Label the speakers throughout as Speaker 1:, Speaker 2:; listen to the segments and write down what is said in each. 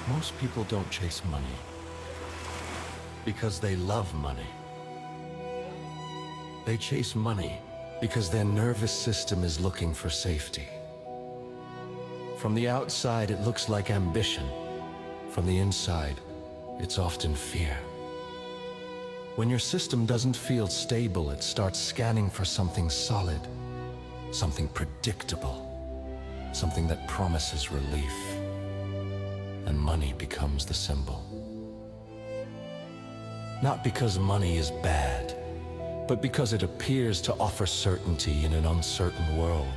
Speaker 1: Most people don't chase money because they love money. They chase money because their nervous system is looking for safety. From the outside, it looks like ambition. From the inside, it's often fear. When your system doesn't feel stable, it starts scanning for something solid, something predictable, something that promises relief. And money becomes the symbol. Not because money is bad, but because it appears to offer certainty in an uncertain world.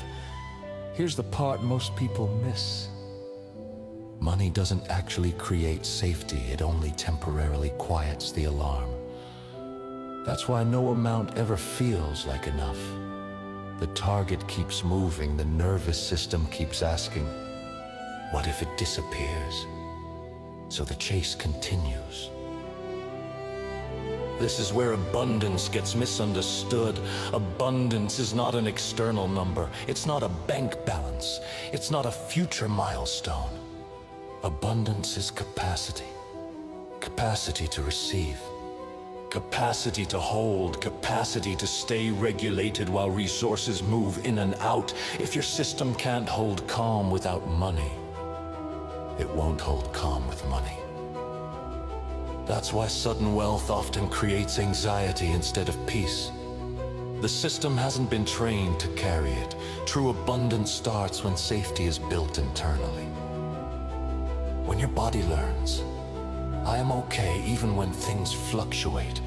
Speaker 1: Here's the part most people miss. Money doesn't actually create safety, it only temporarily quiets the alarm. That's why no amount ever feels like enough. The target keeps moving, the nervous system keeps asking, what if it disappears? So the chase continues. This is where abundance gets misunderstood. Abundance is not an external number. It's not a bank balance. It's not a future milestone. Abundance is capacity. Capacity to receive. Capacity to hold. Capacity to stay regulated while resources move in and out. If your system can't hold calm without money, it won't hold calm with money. That's why sudden wealth often creates anxiety instead of peace. The system hasn't been trained to carry it. True abundance starts when safety is built internally. When your body learns, I am okay even when things fluctuate.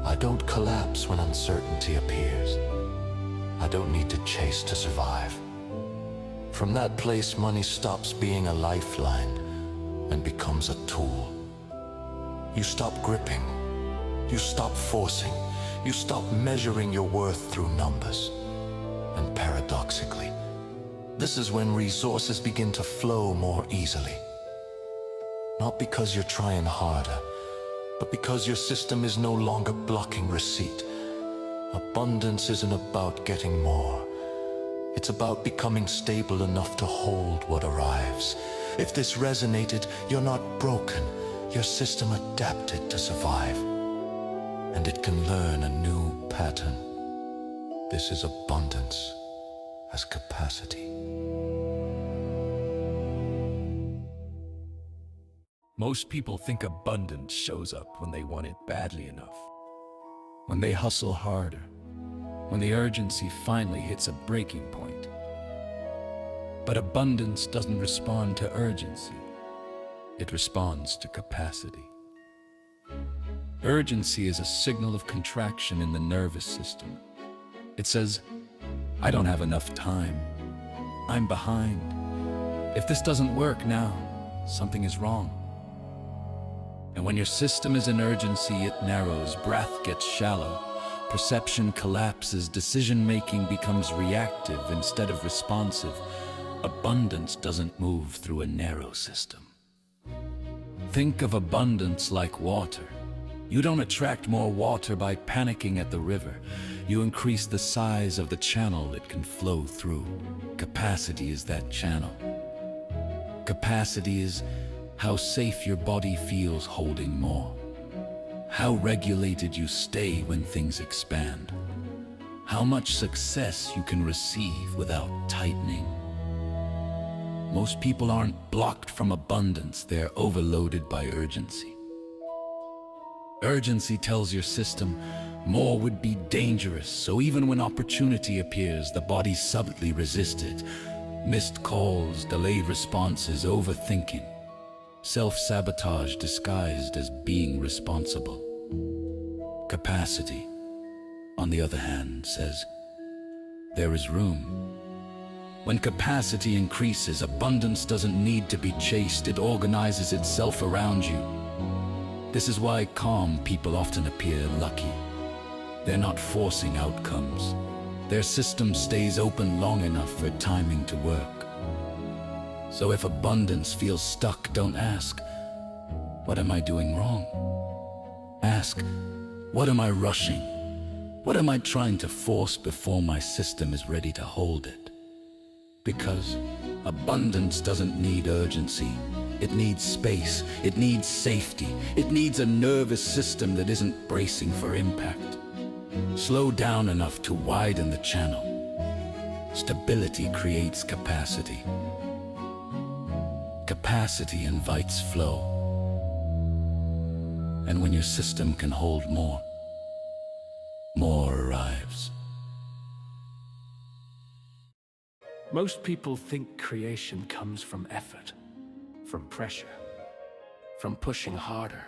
Speaker 1: I don't collapse when uncertainty appears. I don't need to chase to survive. From that place, money stops being a lifeline and becomes a tool. You stop gripping, you stop forcing, you stop measuring your worth through numbers. And paradoxically, this is when resources begin to flow more easily. Not because you're trying harder, but because your system is no longer blocking receipt. Abundance isn't about getting more. It's about becoming stable enough to hold what arrives. If this resonated, you're not broken. Your system adapted to survive, and it can learn a new pattern. This is abundance as capacity.
Speaker 2: Most people think abundance shows up when they want it badly enough, when they hustle harder, when the urgency finally hits a breaking point. But abundance doesn't respond to urgency. It responds to capacity. Urgency is a signal of contraction in the nervous system. It says, I don't have enough time. I'm behind. If this doesn't work now, something is wrong. And when your system is in urgency, it narrows, breath gets shallow, perception collapses, decision-making becomes reactive instead of responsive. Abundance doesn't move through a narrow system. Think of abundance like water. You don't attract more water by panicking at the river. You increase the size of the channel it can flow through. Capacity is that channel. Capacity is how safe your body feels holding more. How regulated you stay when things expand. How much success you can receive without tightening. Most people aren't blocked from abundance, they're overloaded by urgency. Urgency tells your system more would be dangerous, so even when opportunity appears, the body subtly resists it. Missed calls, delayed responses, overthinking. Self-sabotage disguised as being responsible. Capacity, on the other hand, says, there is room. When capacity increases, abundance doesn't need to be chased, it organizes itself around you. This is why calm people often appear lucky. They're not forcing outcomes. Their system stays open long enough for timing to work. So if abundance feels stuck, don't ask, what am I doing wrong? Ask, what am I rushing? What am I trying to force before my system is ready to hold it? Because abundance doesn't need urgency, It needs space. It needs safety. It needs a nervous system that isn't bracing for impact. Slow down enough to widen the channel. Stability creates capacity. Capacity invites flow. And when your system can hold more arrives.
Speaker 3: Most people think creation comes from effort, from pressure, from pushing harder.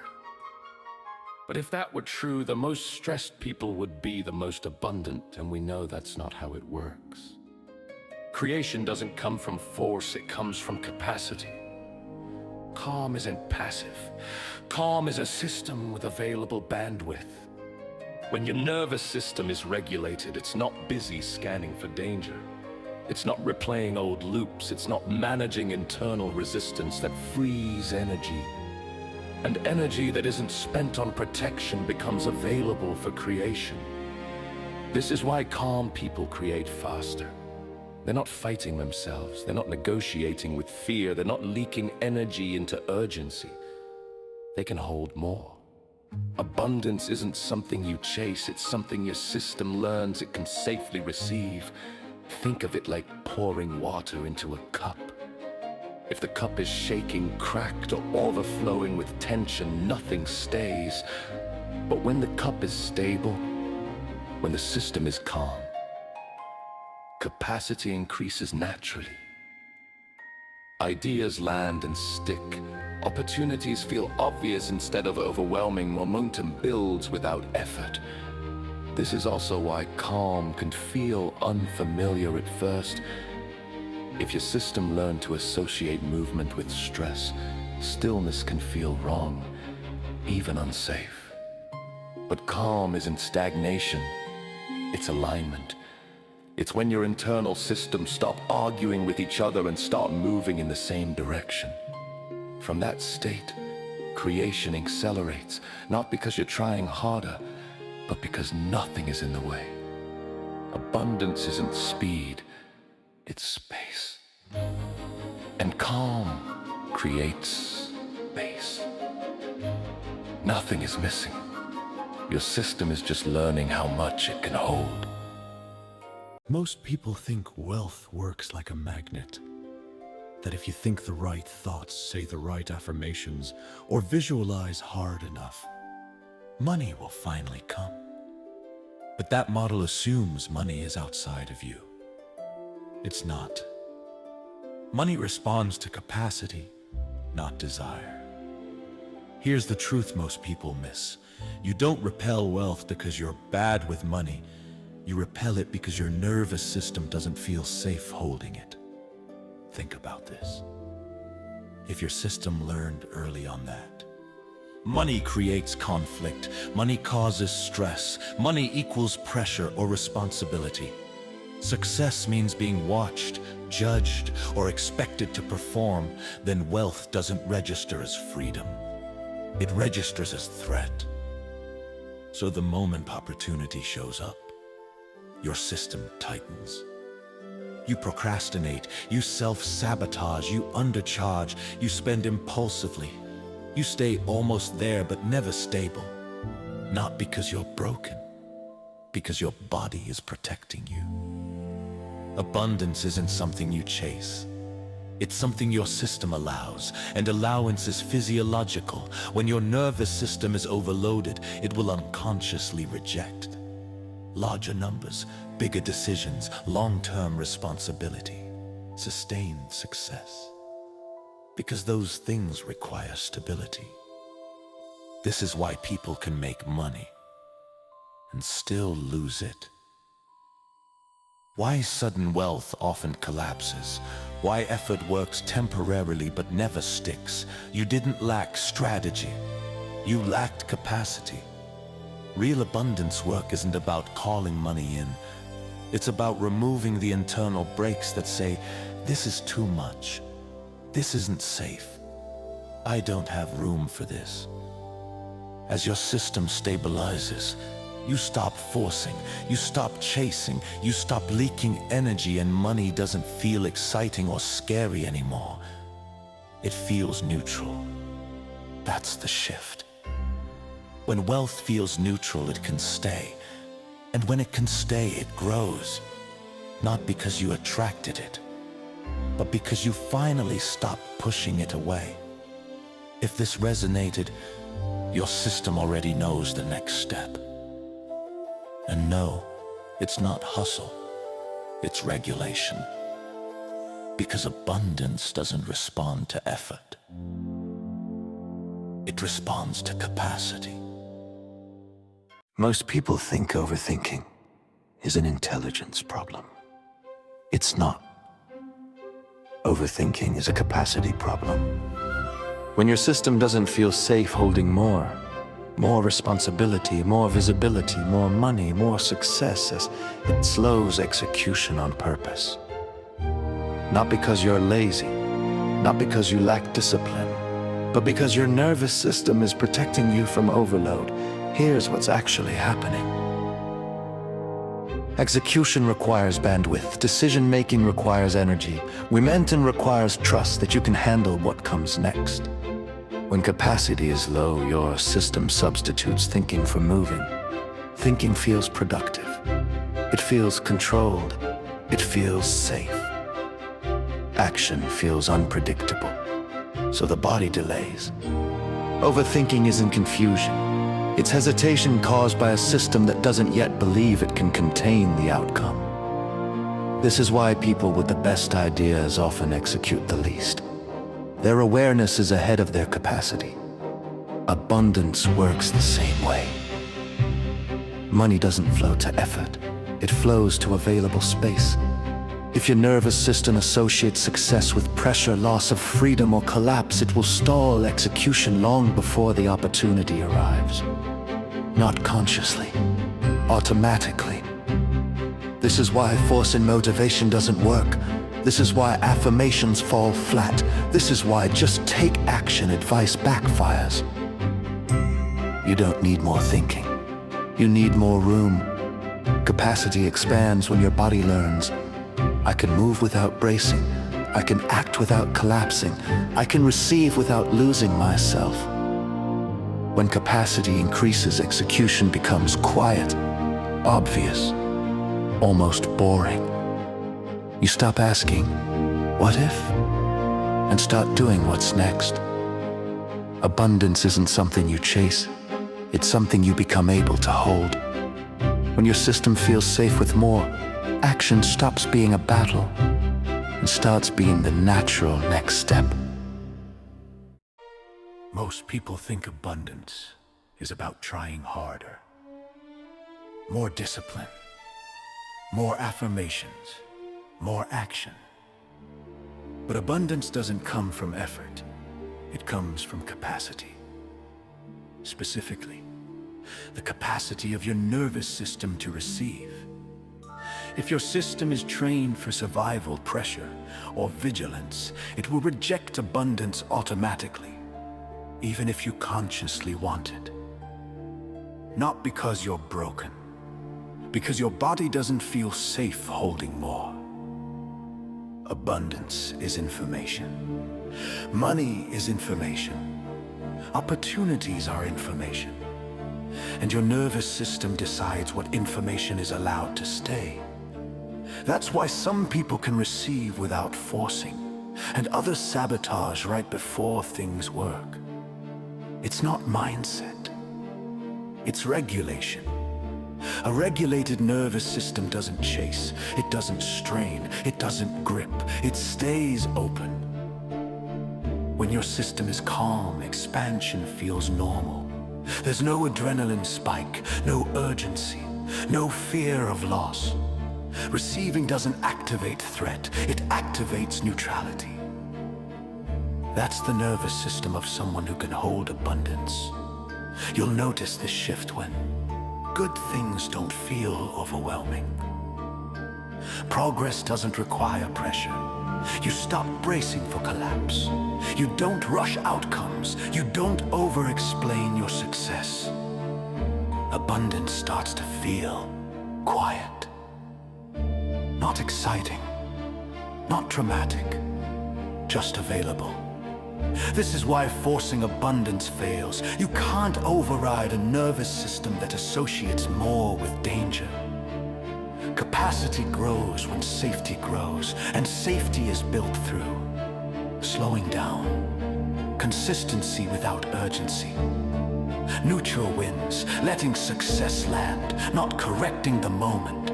Speaker 3: But if that were true, the most stressed people would be the most abundant, and we know that's not how it works. Creation doesn't come from force, it comes from capacity. Calm isn't passive. Calm is a system with available bandwidth. When your nervous system is regulated, it's not busy scanning for danger. It's not replaying old loops. It's not managing internal resistance that frees energy. And energy that isn't spent on protection becomes available for creation. This is why calm people create faster. They're not fighting themselves. They're not negotiating with fear. They're not leaking energy into urgency. They can hold more. Abundance isn't something you chase. It's something your system learns it can safely receive. Think of it like pouring water into a cup. If the cup is shaking, cracked, or overflowing with tension, nothing stays. But when the cup is stable, when the system is calm, capacity increases naturally. Ideas land and stick. Opportunities feel obvious instead of overwhelming. Momentum builds without effort. This is also why calm can feel unfamiliar at first. If your system learned to associate movement with stress, stillness can feel wrong, even unsafe. But calm isn't stagnation, it's alignment. It's when your internal systems stop arguing with each other and start moving in the same direction. From that state, creation accelerates, not because you're trying harder, but because nothing is in the way. Abundance isn't speed, it's space. And calm creates space. Nothing is missing. Your system is just learning how much it can hold.
Speaker 4: Most people think wealth works like a magnet. That if you think the right thoughts, say the right affirmations, or visualize hard enough, money will finally come. But that model assumes money is outside of you. It's not. Money responds to capacity, not desire. Here's the truth most people miss. You don't repel wealth because you're bad with money. You repel it because your nervous system doesn't feel safe holding it. Think about this. If your system learned early on that. Money creates conflict. Money causes stress. Money equals pressure or responsibility. Success means being watched, judged, or expected to perform. Then wealth doesn't register as freedom. It registers as threat. So the moment opportunity shows up, your system tightens. You procrastinate, you self-sabotage, you undercharge, you spend impulsively. You stay almost there but never stable. Not because you're broken, because your body is protecting you. Abundance isn't something you chase. It's something your system allows, and allowance is physiological. When your nervous system is overloaded, it will unconsciously reject. Larger numbers, bigger decisions, long-term responsibility, sustained success. Because those things require stability. This is why people can make money and still lose it. Why sudden wealth often collapses. Why effort works temporarily but never sticks. You didn't lack strategy. You lacked capacity. Real abundance work isn't about calling money in. It's about removing the internal brakes that say, this is too much. This isn't safe. I don't have room for this. As your system stabilizes, you stop forcing, you stop chasing, you stop leaking energy, and money doesn't feel exciting or scary anymore.
Speaker 1: it feels neutral. That's the shift. When wealth feels neutral, it can stay. And when it can stay, it grows. Not because you attracted it, but because you finally stopped pushing it away. If this resonated, your system already knows the next step. And no, it's not hustle, it's regulation. Because abundance doesn't respond to effort. It responds to capacity. Most people think overthinking is an intelligence problem. It's not. Overthinking is a capacity problem. When your system doesn't feel safe holding more responsibility, more visibility, more money, more success, as it slows execution on purpose. Not because you're lazy, not because you lack discipline, but because your nervous system is protecting you from overload. Here's what's actually happening. Execution requires bandwidth. Decision-making requires energy. Momentum requires trust that you can handle what comes next. When capacity is low, your system substitutes thinking for moving. Thinking feels productive. It feels controlled. It feels safe. Action feels unpredictable, so the body delays. Overthinking isn't confusion. It's hesitation caused by a system that doesn't yet believe it can contain the outcome. This is why people with the best ideas often execute the least. Their awareness is ahead of their capacity. Abundance works the same way. Money doesn't flow to effort. It flows to available space. If your nervous system associates success with pressure, loss of freedom, or collapse, it will stall execution long before the opportunity arrives. Not consciously, automatically. This is why force and motivation doesn't work. This is why affirmations fall flat. This is why just take action advice backfires. You don't need more thinking. You need more room. Capacity expands when your body learns. I can move without bracing. I can act without collapsing. I can receive without losing myself. When capacity increases, execution becomes quiet, obvious, almost boring. You stop asking, what if? And start doing what's next. Abundance isn't something you chase. It's something you become able to hold. When your system feels safe with more, action stops being a battle and starts being the natural next step.
Speaker 3: Most people think abundance is about trying harder. More discipline, more affirmations, more action. But abundance doesn't come from effort. It comes from capacity. Specifically, the capacity of your nervous system to receive. If your system is trained for survival, pressure, or vigilance, it will reject abundance automatically, even if you consciously want it. Not because you're broken, because your body doesn't feel safe holding more. Abundance is information. Money is information. Opportunities are information. And your nervous system decides what information is allowed to stay. That's why some people can receive without forcing, and others sabotage right before things work. It's not mindset. It's regulation. A regulated nervous system doesn't chase, it doesn't strain, it doesn't grip, it stays open. When your system is calm, expansion feels normal. There's no adrenaline spike, no urgency, no fear of loss. Receiving doesn't activate threat, it activates neutrality. That's the nervous system of someone who can hold abundance. You'll notice this shift when good things don't feel overwhelming. Progress doesn't require pressure. You stop bracing for collapse. You don't rush outcomes. You don't over-explain your success. Abundance starts to feel quiet. Not exciting, not dramatic, just available.
Speaker 5: This is why forcing abundance fails. You can't override a nervous system that associates more with danger. Capacity grows when safety grows, and safety is built through slowing down, consistency without urgency, neutral wins, letting success land, not correcting the moment.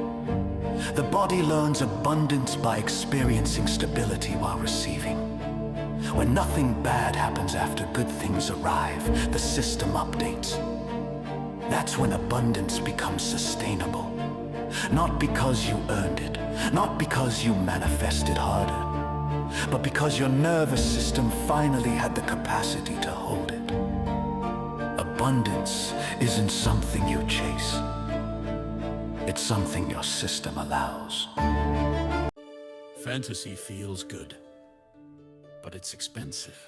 Speaker 5: The body learns abundance by experiencing stability while receiving. When nothing bad happens after good things arrive, the system updates. That's when abundance becomes sustainable. Not because you earned it, not because you manifested harder, but because your nervous system finally had the capacity to hold it. Abundance isn't something you chase. It's something your system allows.
Speaker 2: Fantasy feels good, but it's expensive.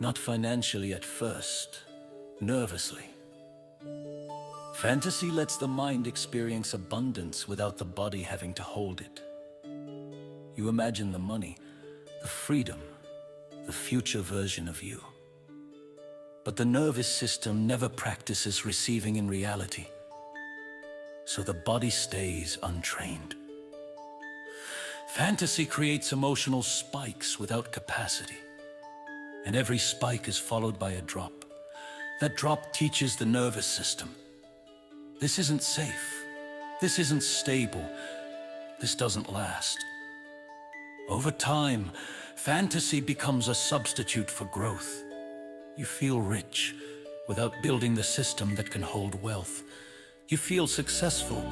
Speaker 3: Not financially at first, nervously. Fantasy lets the mind experience abundance without the body having to hold it. You imagine the money, the freedom, the future version of you. But the nervous system never practices receiving in reality, so the body stays untrained. Fantasy creates emotional spikes without capacity, and every spike is followed by a drop. That drop teaches the nervous system, this isn't safe, this isn't stable, this doesn't last. Over time, fantasy becomes a substitute for growth. You feel rich without building the system that can hold wealth. You feel successful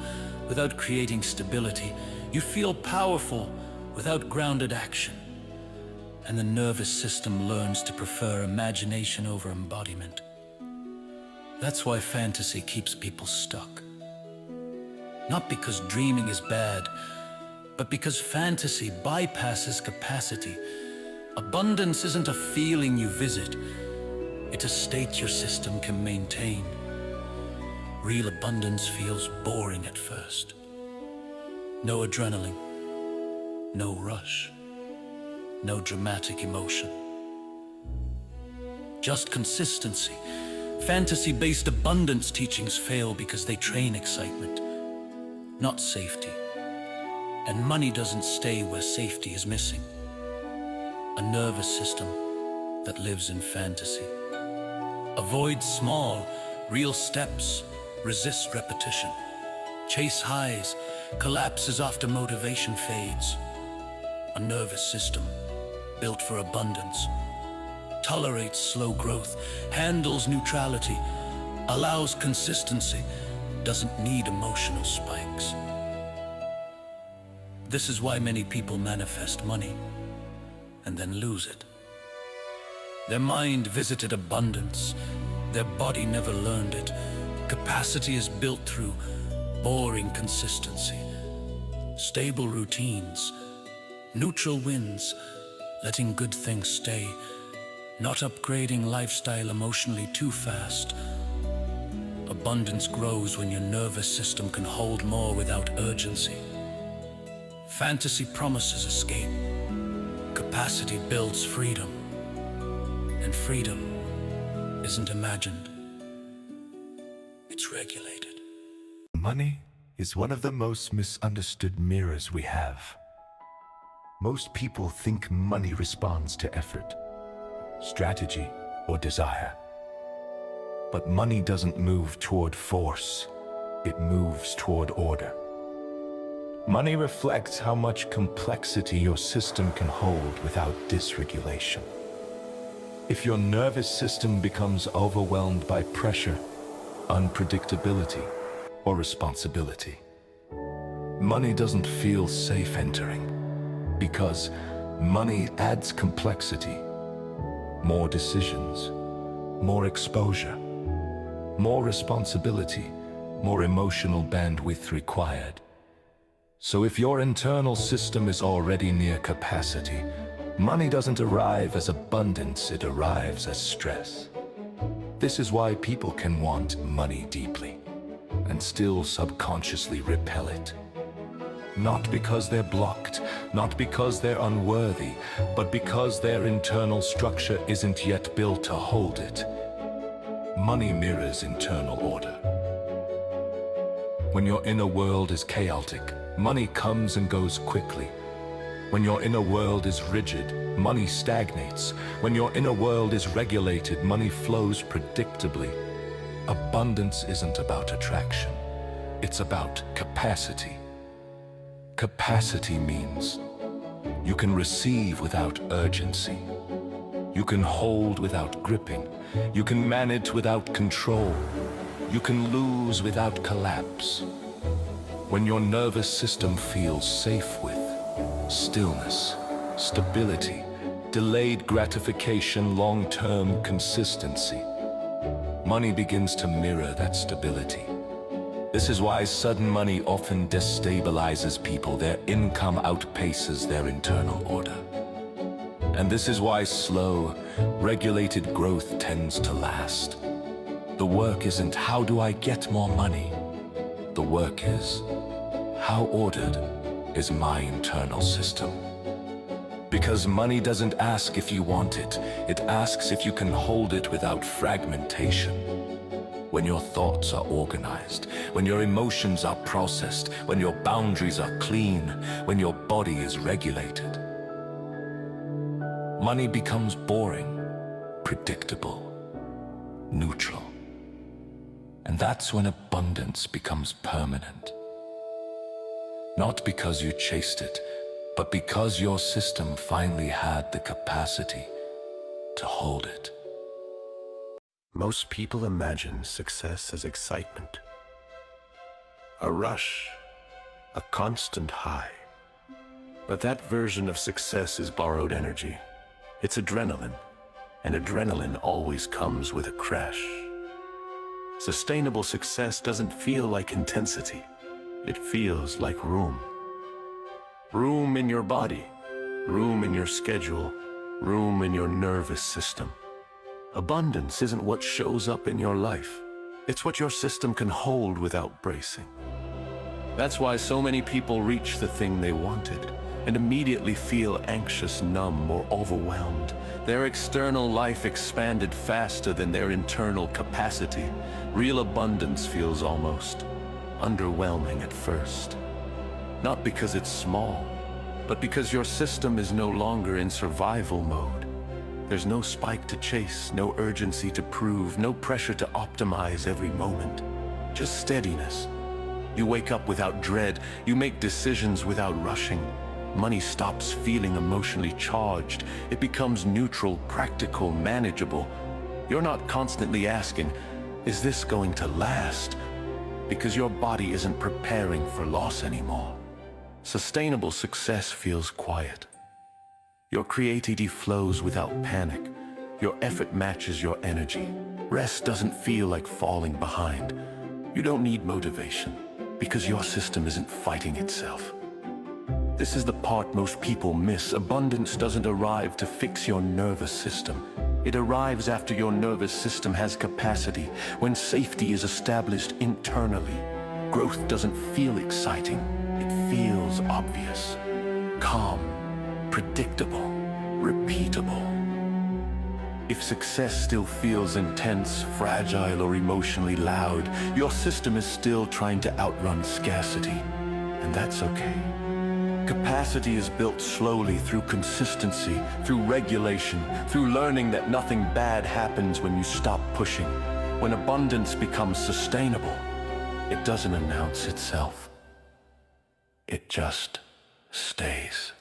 Speaker 3: without creating stability. You feel powerful without grounded action. And the nervous system learns to prefer imagination over embodiment. That's why fantasy keeps people stuck. Not because dreaming is bad, but because fantasy bypasses capacity. Abundance isn't a feeling you visit. It's a state your system can maintain. Real abundance feels boring at first. No adrenaline, no rush, no dramatic emotion. Just consistency. Fantasy-based abundance teachings fail because they train excitement, not safety. And money doesn't stay where safety is missing. A nervous system that lives in fantasy avoids small, real steps, resists repetition, chase highs, collapses after motivation fades. A nervous system built for abundance tolerates slow growth, handles neutrality, allows consistency, doesn't need emotional spikes. This is why many people manifest money and then lose it. Their mind visited abundance, their body never learned it. Capacity is built through boring consistency, stable routines, neutral wins, letting good things stay, not upgrading lifestyle emotionally too fast. Abundance grows when your nervous system can hold more without urgency. Fantasy promises escape. Capacity builds freedom. And freedom isn't imagined. It's regulated.
Speaker 6: Money is one of the most misunderstood mirrors we have. Most people think money responds to effort, strategy, or desire. But money doesn't move toward force, it moves toward order. Money reflects how much complexity your system can hold without dysregulation. If your nervous system becomes overwhelmed by pressure, unpredictability, or responsibility, money doesn't feel safe entering, because money adds complexity, more decisions, more exposure, more responsibility, more emotional bandwidth required. So if your internal system is already near capacity, money doesn't arrive as abundance, it arrives as stress. This is why people can want money deeply and still subconsciously repel it. Not because they're blocked, not because they're unworthy, but because their internal structure isn't yet built to hold it. Money mirrors internal order. When your inner world is chaotic, money comes and goes quickly. When your inner world is rigid, money stagnates. When your inner world is regulated, money flows predictably. Abundance isn't about attraction. It's about capacity. Capacity means you can receive without urgency. You can hold without gripping. You can manage without control. You can lose without collapse. When your nervous system feels safe with stillness, stability, delayed gratification, long-term consistency, money begins to mirror that stability. This is why sudden money often destabilizes people. Their income outpaces their internal order. And this is why slow, regulated growth tends to last. The work isn't how do I get more money? The work is how ordered is my internal system? Because money doesn't ask if you want it. It asks if you can hold it without fragmentation. When your thoughts are organized, when your emotions are processed, when your boundaries are clean, when your body is regulated, money becomes boring, predictable, neutral. And that's when abundance becomes permanent. Not because you chased it, but because your system finally had the capacity to hold it.
Speaker 7: Most people imagine success as excitement, a rush, a constant high. But that version of success is borrowed energy. It's adrenaline, and adrenaline always comes with a crash. Sustainable success doesn't feel like intensity. It feels like room. Room in your body, room in your schedule, room in your nervous system. Abundance isn't what shows up in your life. It's what your system can hold without bracing. That's why so many people reach the thing they wanted and immediately feel anxious, numb, or overwhelmed. Their external life expanded faster than their internal capacity. Real abundance feels almost underwhelming at first. Not because it's small, but because your system is no longer in survival mode. There's no spike to chase, no urgency to prove, no pressure to optimize every moment. Just steadiness. You wake up without dread. You make decisions without rushing. Money stops feeling emotionally charged. It becomes neutral, practical, manageable. You're not constantly asking, is this going to last? Because your body isn't preparing for loss anymore. Sustainable success feels quiet. Your creativity flows without panic. Your effort matches your energy. Rest doesn't feel like falling behind. You don't need motivation because your system isn't fighting itself. This is the part most people miss. Abundance doesn't arrive to fix your nervous system. It arrives after your nervous system has capacity, when safety is established internally. Growth doesn't feel exciting. It feels obvious, calm, predictable, repeatable. If success still feels intense, fragile, or emotionally loud, your system is still trying to outrun scarcity, and that's okay. Capacity is built slowly through consistency, through regulation, through learning that nothing bad happens when you stop pushing. When abundance becomes sustainable, it doesn't announce itself. It just stays.